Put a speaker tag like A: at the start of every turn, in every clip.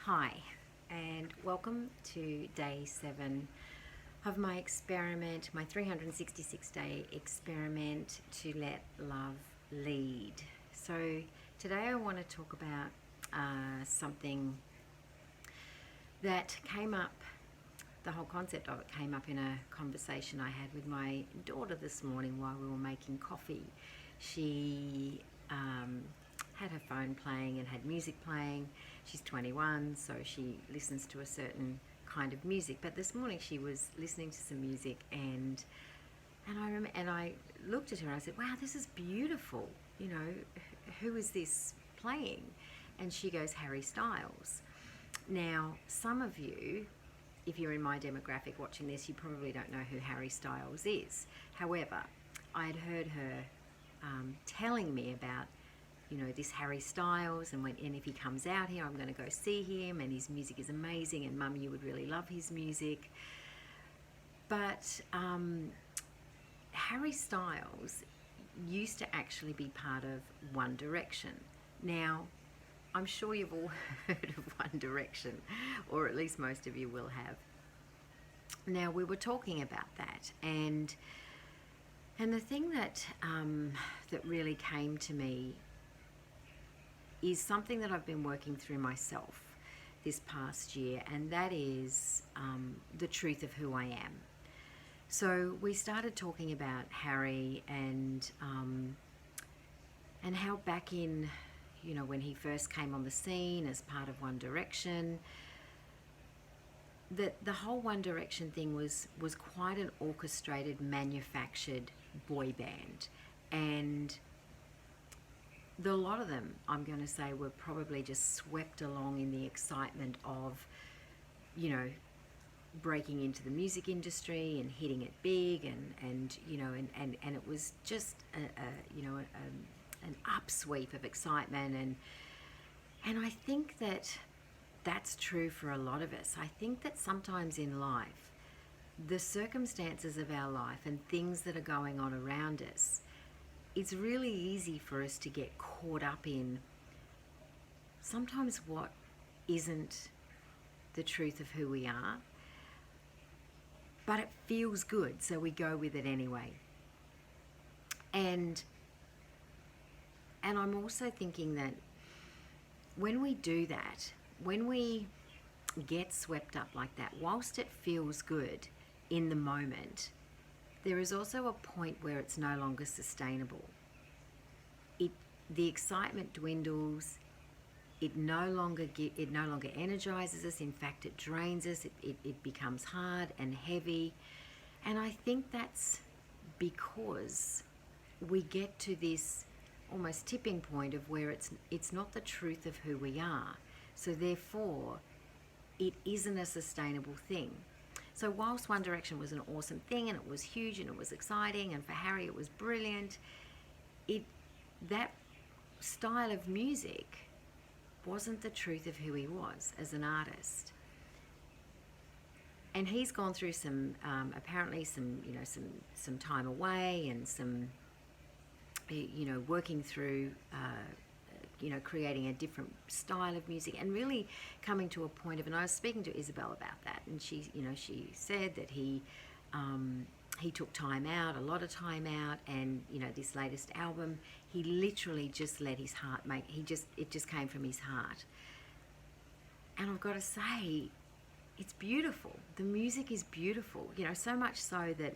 A: Hi, and welcome to day 7 of my experiment, my 366-day experiment to let love lead. So today I want to talk about something that came up. The whole concept of it came up in a conversation I had with my daughter this morning while we were making coffee. She had her phone playing and had music playing. She's 21, so she listens to a certain kind of music. But this morning she was listening to some music, and I looked at her and I said, "Wow, this is beautiful. You know, who is this playing?" And she goes, "Harry Styles." Now, some of you, if you're in my demographic watching this, you probably don't know who Harry Styles is. However, I'd heard her telling me about, this Harry Styles, and if he comes out here, I'm going to go see him, and his music is amazing, and Mum, you would really love his music. But Harry Styles used to actually be part of One Direction. Now, I'm sure you've all heard of One Direction, or at least most of you will have. Now, we were talking about that, and the thing that really came to me is something that I've been working through myself this past year, and that is the truth of who I am. So we started talking about Harry and how back in, when he first came on the scene as part of One Direction, that the whole One Direction thing was quite an orchestrated, manufactured boy band, and a lot of them, I'm going to say, were probably just swept along in the excitement of, breaking into the music industry and hitting it big, and it was just an upsweep of excitement, and I think that that's true for a lot of us. I think that sometimes in life, the circumstances of our life and things that are going on around us, it's really easy for us to get caught up in sometimes what isn't the truth of who we are, but it feels good, so we go with it anyway. And I'm also thinking that when we do that, when we get swept up like that, whilst it feels good in the moment, there is also a point where it's no longer sustainable. The excitement dwindles. It no longer energizes us. In fact, it drains us. It becomes hard and heavy. And I think that's because we get to this almost tipping point of where it's not the truth of who we are. So therefore, it isn't a sustainable thing. So whilst One Direction was an awesome thing, and it was huge, and it was exciting, and for Harry it was brilliant, that style of music wasn't the truth of who he was as an artist. And he's gone through some apparently some time away, and some working through creating a different style of music, and really coming to a point of, and I was speaking to Isabel about that, and she said that he took time out, a lot of time out, and this latest album, he literally just let his heart it just came from his heart. And I've got to say, it's beautiful. The music is beautiful, so much so that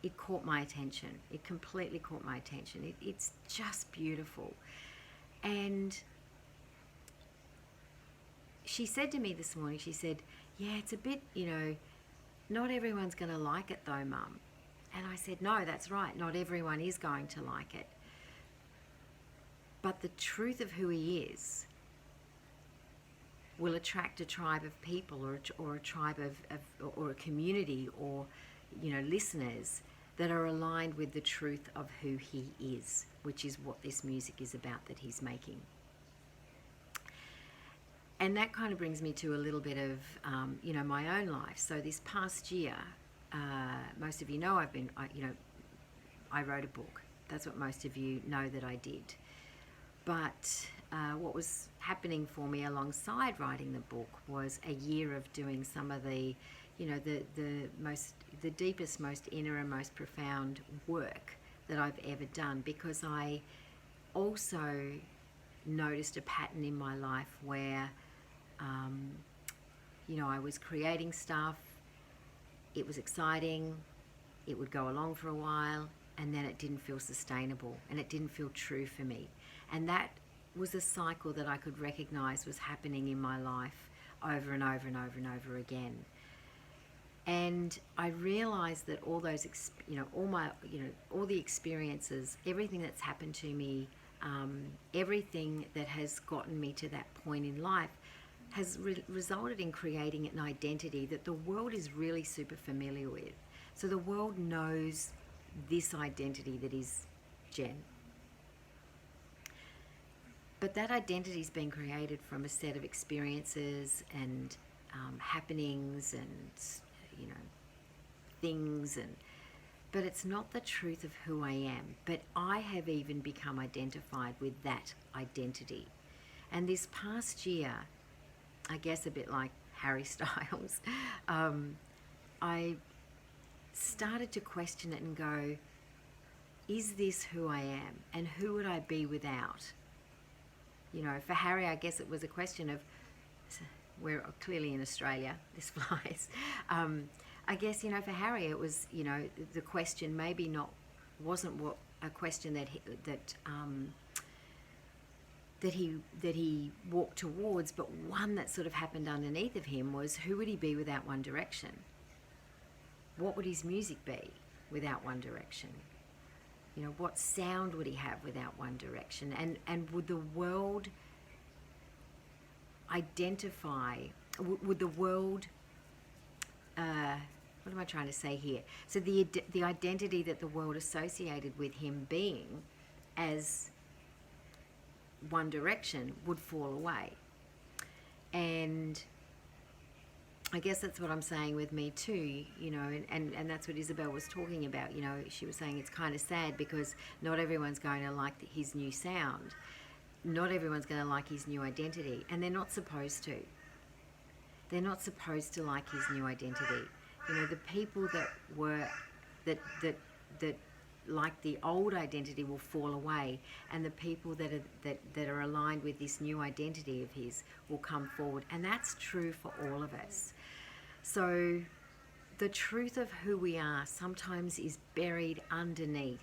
A: it caught my attention. It completely caught my attention. It's just beautiful. And she said to me this morning, she said, "Yeah, it's a bit, not everyone's going to like it though, Mum." And I said, "No, that's right. Not everyone is going to like it. But the truth of who he is will attract a tribe of people, or a tribe or a community, or, listeners that are aligned with the truth of who he is, which is what this music is about that he's making." And that kind of brings me to a little bit of, my own life. So this past year, most of you know I wrote a book. That's what most of you know that I did. But what was happening for me alongside writing the book was a year of doing some of the, the deepest, most inner and most profound work that I've ever done, because I also noticed a pattern in my life where, I was creating stuff, it was exciting, it would go along for a while, and then it didn't feel sustainable and it didn't feel true for me. And that was a cycle that I could recognize was happening in my life over and over and over and over again. And I realized that all those, all the experiences, everything that's happened to me, everything that has gotten me to that point in life has resulted in creating an identity that the world is really super familiar with. So the world knows this identity that is Jen. But that identity's been created from a set of experiences and happenings and, things, but it's not the truth of who I am. But I have even become identified with that identity. And this past year, I guess a bit like Harry Styles, I started to question it and go, is this who I am? And who would I be without? For Harry, I guess it was a question of, we're clearly in Australia, this flies. I guess, for Harry, it was, the question maybe wasn't a question that he walked towards, but one that sort of happened underneath of him was, who would he be without One Direction? What would his music be without One Direction? What sound would he have without One Direction? And would the world identify, would the world, what am I trying to say here? So the identity that the world associated with him being as One Direction would fall away. And I guess that's what I'm saying with me too, and that's what Isabel was talking about. She was saying it's kind of sad because not everyone's going to like his new sound. Not everyone's going to like his new identity, and they're not supposed to. They're not supposed to like his new identity. The people that like the old identity will fall away, and the people that are aligned with this new identity of his will come forward. And that's true for all of us. So the truth of who we are sometimes is buried underneath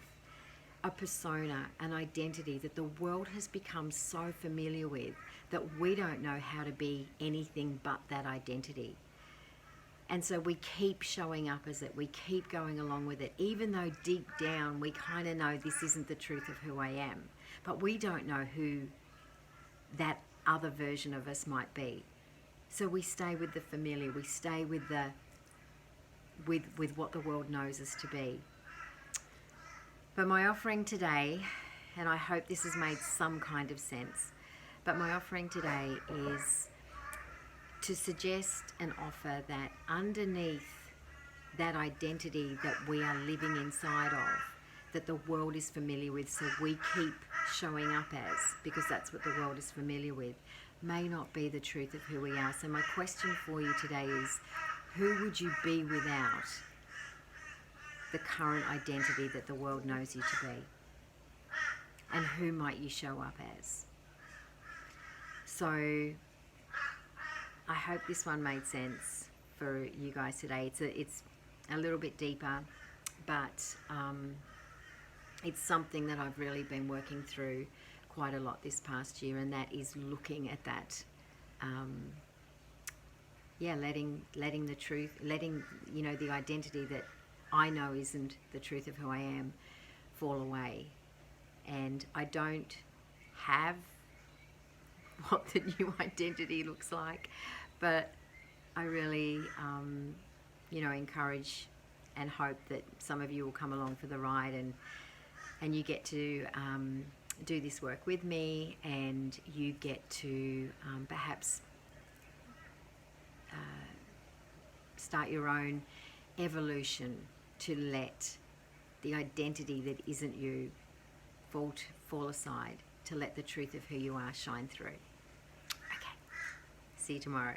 A: a persona, an identity that the world has become so familiar with that we don't know how to be anything but that identity. And so we keep showing up as it, we keep going along with it, even though deep down we kind of know this isn't the truth of who I am. But we don't know who that other version of us might be. So we stay with the familiar, we stay with with what the world knows us to be. But my offering today, and I hope this has made some kind of sense, but my offering today is to suggest and offer that underneath that identity that we are living inside of, that the world is familiar with, so we keep showing up as, because that's what the world is familiar with, may not be the truth of who we are. So my question for you today is, who would you be without the current identity that the world knows you to be? And who might you show up as? So I hope this one made sense for you guys today. It's a little bit deeper, but it's something that I've really been working through quite a lot this past year, and that is looking at that, letting the truth, letting the identity that I know isn't the truth of who I am fall away. And I don't have what the new identity looks like, but I really encourage and hope that some of you will come along for the ride, and you get to do this work with me, and you get to perhaps start your own evolution to let the identity that isn't you fall aside, to let the truth of who you are shine through. Okay, see you tomorrow.